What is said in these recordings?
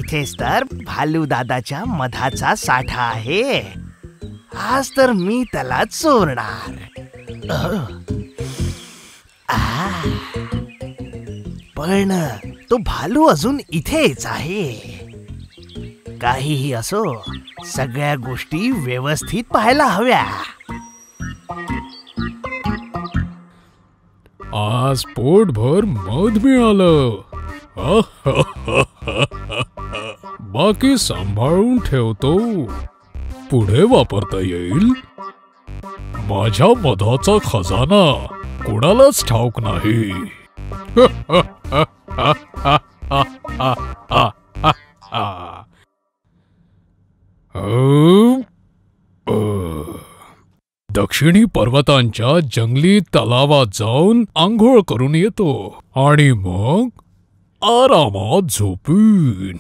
इथेच तर भालू दादाच्या मधाचा साठा आहे. आज तर मी त्याला चोरणार. पण तो भालू अजून इथेच आहे. काहीही असो, सगळ्या गोष्टी व्यवस्थित पाहायला हव्या. आज पोटभर मध मिळालं. बाकी सांभाळून ठेवतो, पुढे वापरता येईल. माझ्या मधाचा खजाना कोणालाच ठाऊक नाही. दक्षिणी पर्वतांच्या जंगली तलावात जाऊन आंघोळ करून येतो आणि मग आरामात झोपीन.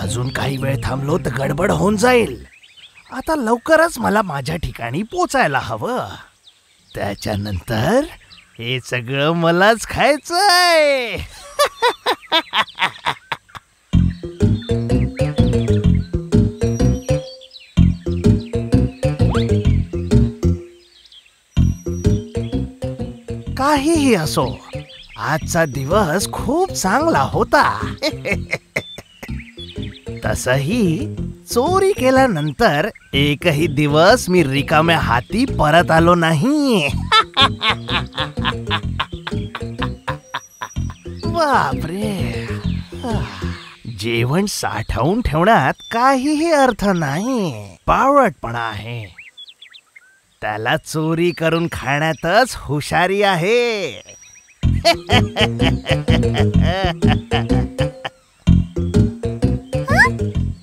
अजून काही वेळ थांबलो तर गडबड होऊन जाईल. आता लवकरच मला माझ्या ठिकाणी पोचायला हवं. त्याच्यानंतर हे सगळं मलाच खायचंय. काहीही असो, आजचा दिवस खूप चांगला होता. तसही चोरी केल्यानंतर एकही दिवस मी रिकाम्या हाती परत आलो नाही. बापरे, जेवण साठवून ठेवण्यात काहीही अर्थ नाही. बावळटपणा आहे. त्याला चोरी करून खाण्यातच हुशारी आहे.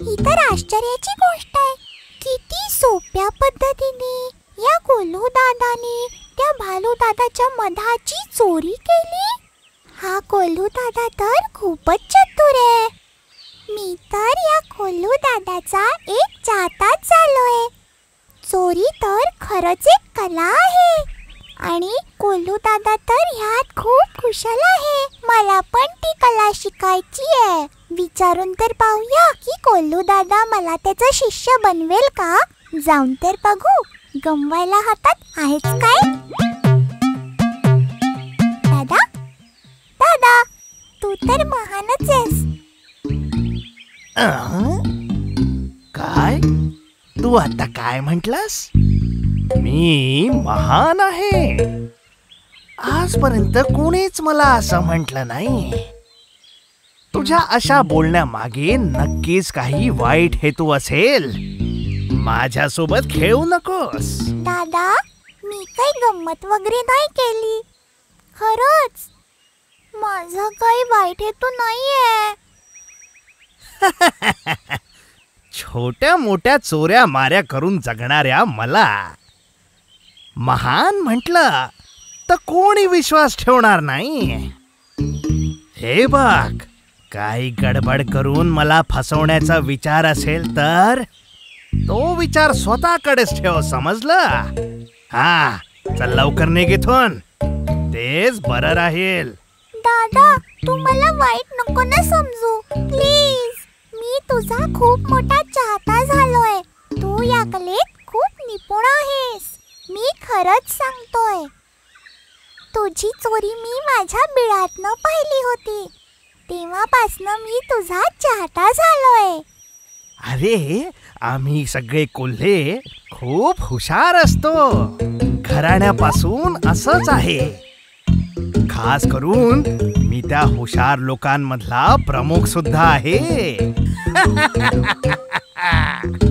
ही तर आश्चर्याची गोष्ट आहे. किती सोप्या पद्धतीने या कोल्हू दादाने त्या भालू दादाच्या मधाची चोरी केली. हा कोल्हू दादा तर खूपच चतुर आहे. मी तर या कोल्हू दादाचा एक चाहताच झालोय. चोरी तर खरंच एक कला आहे आणि कोल्हू दादा तर ह्यात खूप कुशल आहे. मला पण ती कला शिकायची आहे. विचारून तर पाहूया की कोल्हू दादा मला त्याचा शिष्य बनवेल का. जाऊन तर बघू, गमवायला हातात आहेच काय. दादा दादा, तू तर महानच आहेस. काय? तू आता काय म्हटलास? मी महान आहे? आजपर्यंत कोणीच मला असं म्हटलं नाही. तुझ्या अशा बोलण्यामागे नक्कीच काही वाईट हेतू असेल. माझ्यासोबत खेळू नकोस. दादा, मी काही गंमत वगैरे नाही केली. खरंच माझा काही वाईट हेतू नाहीये. छोट्या मोठ्या चोऱ्या माऱ्या करून जगणाऱ्या मला महान म्हटलं तर कोणी विश्वास ठेवणार नाही. हे बघ, काही गडबड करून मला फसवण्याचा विचार असेल तर तो विचार स्वतःकडेच ठेव, समजलं? हा, चल लवकर निघ इथून. तेच बरं राहील. दादा, तू मला वाईट नको ना समजू, प्लीज. मी तुझा खूप मोठा चाहता झालोय. तू या कलेत खूप निपुण आहेस. मी खरंच सांगतोय. तुझी चोरी मी माझ्या बिळातनं पाहिली होती. तेव्हापासनं मी तुझा चाहता झालोय. अरे, आम्ही सगळे कोल्हे खूप हुशार असतो. घराण्यापासून असंच आहे. खास करून मी त्या हुशार लोकांमधला प्रमुख सुद्धा आहे.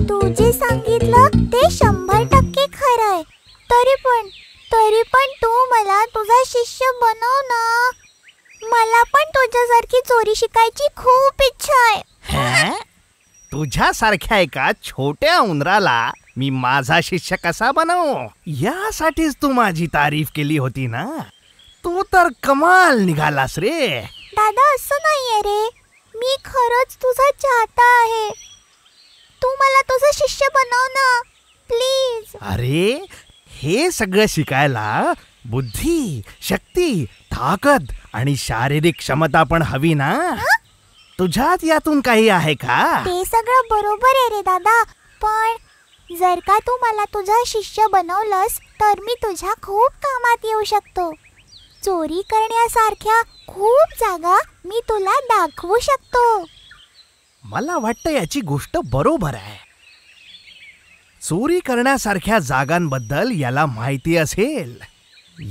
तू जे सांगितलं ते 100% खरंय. तरी पण तू मला तुझा शिष्य बनव ना. मला पण तुझ्यासारखी चोरी शिकायची खूप इच्छा आहे. तुझ्यासारख्या एका छोट्या उंदराला मी माझा शिष्य कसा बनवू, यासाठीच तू माझी तारीफ केली होती ना. तू तर कमाल निघालास रे. दादा, असं नाहीये रे. मी खरंच तुझा चाहता आहे. तू मला तुझा शिष्य बनव ना प्लीज. अरे हे सगळं शिकायला बुद्धी, शक्ती, ताकद आणि शारीरिक क्षमता पण हवी ना. तुझ्यात यातून काही आहे का? ते सगळं बरोबर आहे रे दादा, पण जर का तू मला तुझा शिष्य बनवलंस तर मी तुझ्या खूप कामात येऊ शकतो. चोरी करण्यासारख्या खूप जागा मी तुला दाखवू शकतो. मला वाटतं याची गोष्ट बरोबर आहे. चोरी करण्यासारख्या जागांबद्दल याला माहिती असेल.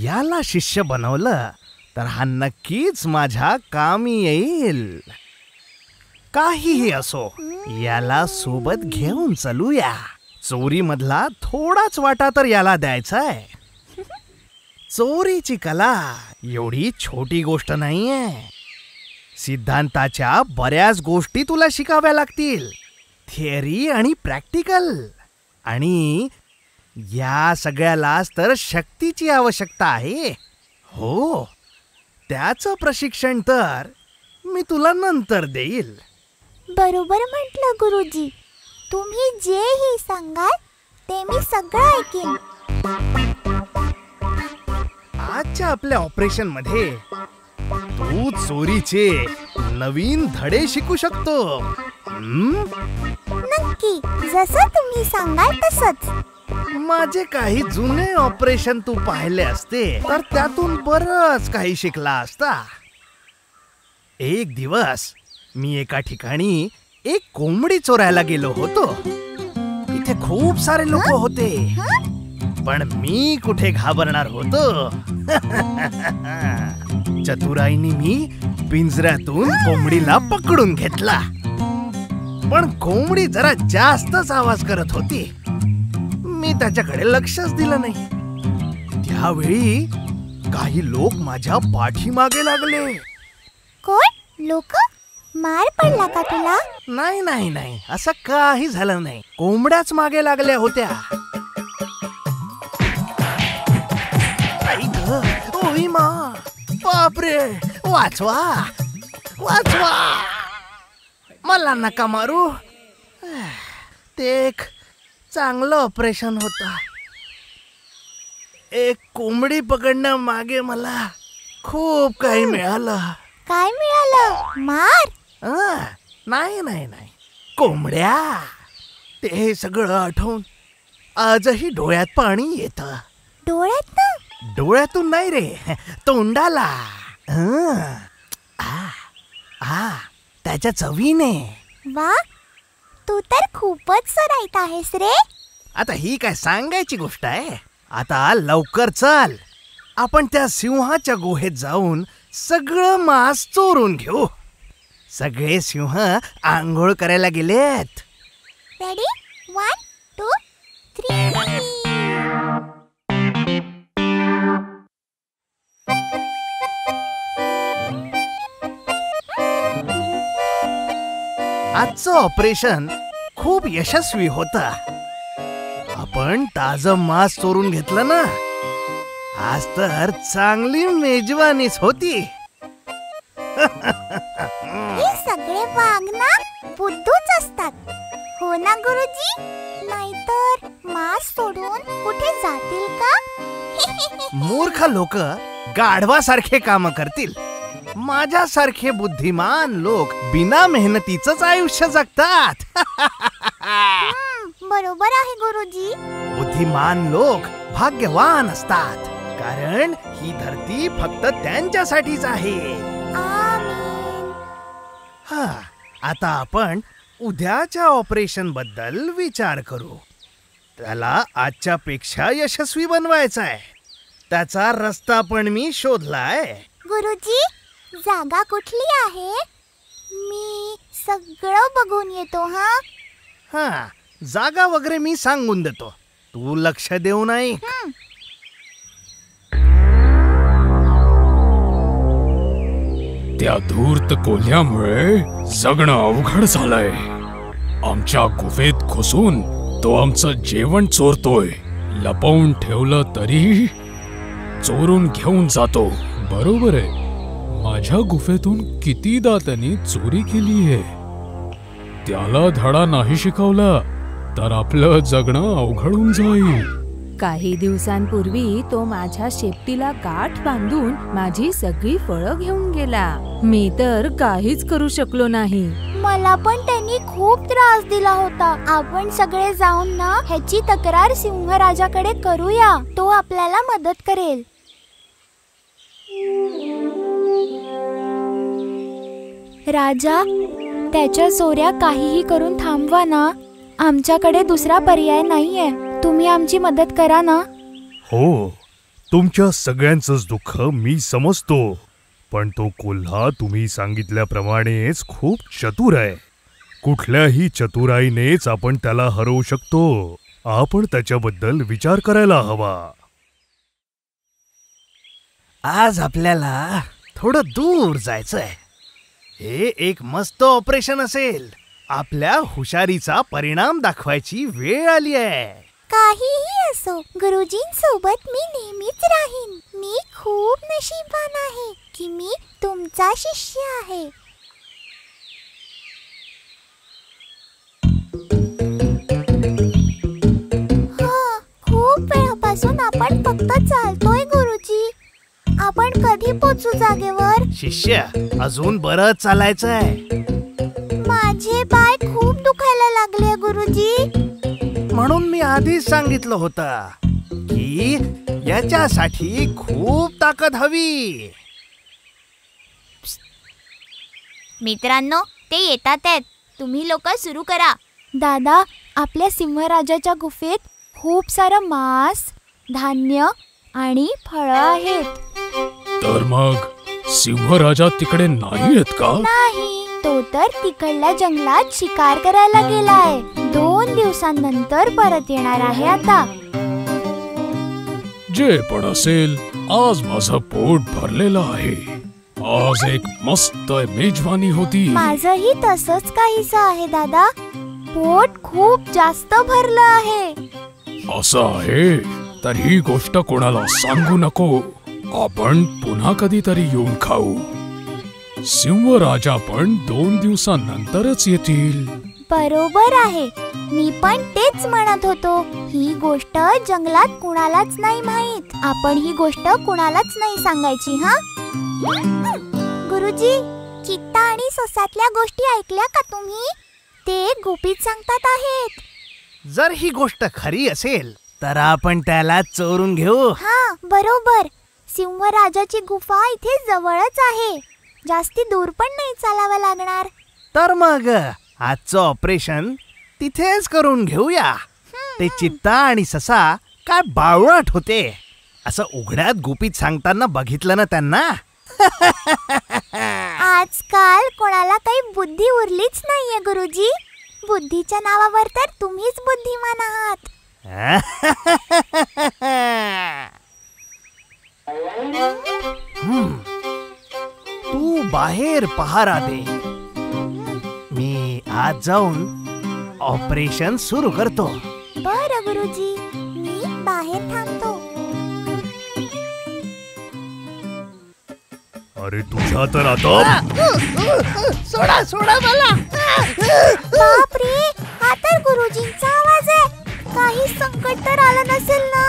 याला शिष्य बनवलं तर हा नक्कीच माझ्या कामी येईल. काहीही असो, याला सोबत घेऊन चलूया. चोरी मधला थोडाच वाटा तर याला द्यायचा आहे. चोरीची कला एवढी छोटी गोष्ट नाहीये. सिद्धांताच्या बऱ्याच गोष्टी तुला शिकाव्या लागतील, थिअरी आणि प्रॅक्टिकल. आणि या सगळ्यालाच तर शक्तीची आवश्यकता आहे. हो, त्याचं प्रशिक्षण तर मी तुला नंतर देईल. बरोबर म्हटलं गुरुजी. तुम्ही जेही सांगाल ते मी सगळं ऐकीन. आजच्या आपल्या ऑपरेशन मध्ये तू चोरीचे नवीन धडे शिकू शकतो. नक्की, जसं तुम्ही सांगाल तसंच. माझे काही जुने ऑपरेशन तू पाहिले असते तर त्यातून बरंच काही शिकला असता. एक दिवस मी एका ठिकाणी एक कोंबडी चोरायला गेलो होतो. इथे खूप सारे लोक होते, पण मी कुठे घाबरणार होतो. चतुराईने मी पिंजऱ्यातून कोंबडीला पकडून घेतला, पण कोंबडी जरा जास्तच आवाज करत होती. मी त्याच्याकडे लक्षच दिलं नाही. त्यावेळी काही लोक माझ्या पाठीमागे लागले. कोण लोक? मार पडला का तुला? नाही नाही नाही, असं काही झालं नाही. कोंबड्याच मागे लागल्या होत्या. आई ग, ओही मा, बापरे, वाचवा वाचवा, मला नका मारू. ते एक चांगलं ऑपरेशन होतं. एक कोंबडी पकडण्या मागे मला खूप काही मिळालं. काय मिळालं? मार? नाही नाही नाही, कोंबड्या. ते सगळं आठवून आजही डोळ्यात पाणी येतं. डोळ्यात ना? डोळ्यातून नाही रे, तोंडाला. त्याच्या चवीने. वा, तू तर खूपच सराईत आहेस रे. आता ही काय सांगायची गोष्ट आहे? आता लवकर चल, आपण त्या सिंहाच्या गुहेत जाऊन सगळं मांस चोरून घेऊ. सगळे सिंह आंघोळ करायला गेलेत. रेडी? 1, 2, 3. आजचं ऑपरेशन खूप यशस्वी होतं. आपण ताजं मांस चोरून घेतलं ना. आज तर चांगली मेजवानीच होती. हे सगळे वाघ ना बुद्धूच असतात, हो ना गुरुजी? नाहीतर मांस सोडून कुठे जातील का? मूर्ख लोक गाढवासारखे काम करतील. माझ्यासारखे बुद्धिमान लोक बिना मेहनतीचंच आयुष्य जगतात. बरोबर आहे गुरुजी. बुद्धिमान लोक भाग्यवान असतात, कारण ही धरती फक्त त्यांच्यासाठीच आहे. आमीन. आता आपण उद्याच्या ऑपरेशन बद्दल विचार करू. त्याला आजच्या पेक्षा यशस्वी बनवायचा आहे. त्याचा रस्ता पण मी शोधलाय. गुरुजी, जागा कुठली आहे? मी सगळं बघून येतो. जागा वगैरे मी सांगून देतो, तू लक्ष देऊ नाही. त्या धूर्त कोल्ह्यामुळे जगणं अवघड झालंय. आमच्या गुफेत घुसून तो आमचं जेवण चोरतोय. लपवून ठेवलं तरी चोरून घेऊन जातो. बरोबर आहे, माझ्या गुफेतून कितीदा त्यांनी चोरी केली आहे. त्याला धडा नाही शिकवला तर आपलं जगणं अवघड होऊन जाईल. काही दिवसांपूर्वी तो माझ्या शेपटीला गाठ बांधून माझी सगळी फळं घेऊन गेला. मी तर काहीच करू शकलो नाही. मला पण त्यांनी खूप त्रास दिला होता. आपण सगळे जाऊन ना ह्याची तक्रार सिंहराजाकडे करूया. तो आपल्याला मदत करेल. राजा, त्याच्या चोऱ्या काहीही करून थांबवा ना. आमच्याकडे दुसरा पर्याय नाहीये. तुम्ही आमची मदत करा ना. हो, तुमच्या सगळ्यांचंच दुःख मी समजतो, पण तो कोल्हा तुम्ही सांगितल्याप्रमाणेच खूप चतुर आहे. कुठल्याही चतुराईनेच आपण त्याला हरवू शकतो. आपण त्याच्याबद्दल विचार करायला हवा. आज आपल्याला थोडं दूर जायचंय. हे एक मस्त ऑपरेशन असेल. आपल्या हुशारीचा परिणाम दाखवायची वेळ आली आहे. काहीही असो, गुरुजींसोबत मी नेहमीच राहीन. मी खूप नशीबवान आहे की मी तुमचा शिष्य आहे. खूप वेळापासून आपण फक्त चालतोय गुरुजी. आपण कधी पोचू जागेवर? शिष्य, अजून बरंच चालायचंय. माझे पाय खूप दुखायला लागले गुरुजी. म्हणून मी आधीच सांगितलं होतं की याच्यासाठी खूप ताकद हवी. मित्रांनो, ते येतात आहेत. तुम्ही लोक सुरू करा. दादा, आपल्या सिंहराजाच्या गुफेत खूप सारं मांस, धान्य आणि फळं आहेत. तर मग सिंहराजा तिकडे नाही आहेत का? नाही, तो तर तिकडल्या जंगलात शिकार करायला गेलाय. 2 दिवसांनंतर परत येणार आहे. आता जे पण असेल, आज माझं पोट भरलेलं आहे. आज एक मस्त मेजवानी होती. माझंही तसंच काहीसं आहे दादा. पोट खूप जास्त भरलं आहे. असं आहे तर ही गोष्ट कोणाला सांगू नको. आपण पुन्हा कधीतरी येऊन खाऊ. सिंहराजा पण 2 दिवसांनंतरच येतील. बरोबर आहे. मी पण तेच म्हणत होतो. ही गोष्ट जंगलात कुणालाच नाही माहित. आपण ही गोष्ट कुणालाच नाही सांगायची. हा गुरुजी, चित्ता आणि ससातल्या गोष्टी ऐकल्या का तुम्ही? ते गुपित सांगतात आहेत. जर ही गोष्ट खरी असेल तर आपण त्याला चोरून घेऊ. हा, बरोबर. सिंहराजाची गुफा इथे जवळच आहे. जास्ती दूर पण नाही चालावं लागणार. तर मग आजचं ऑपरेशन तिथेच करून घेऊया. ते चित्ता आणि ससा काय बावळट होते. असं उघड्यात गुपित सांगताना बघितलं ना त्यांना. आजकाल कोणाला काही बुद्धी उरलीच नाहीये गुरुजी. बुद्धीच्या नावावर तर तुम्हीच बुद्धिमान आहात. तू बाहेर पहारा दे. मी आज जाऊन ऑपरेशन सुरू करतो. बरं गुरुजी, मी बाहेर थांबतो. अरे तुझ्या तर आता सोडा सोडा मला. बापरे, हा तर गुरुजींचा आवाज आहे. काही संकट तर आलं नसेल ना?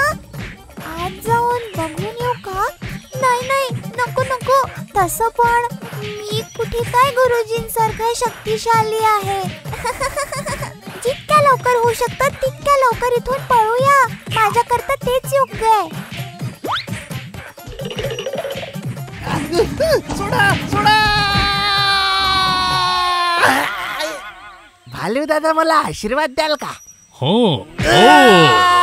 आज जाऊन बघून येऊ का? नाही नाही, नको नको. तसं पण मी कुठे काय गुरुजींसारखं शक्तिशाली आहे. जितक्या लवकर होऊ शकतं तितक्या लवकर इथून पळूया. माझ्याकरता तेच योग्य आहे. सोडा सोडा. भालू दादा, मला आशीर्वाद द्याल का? हो हो.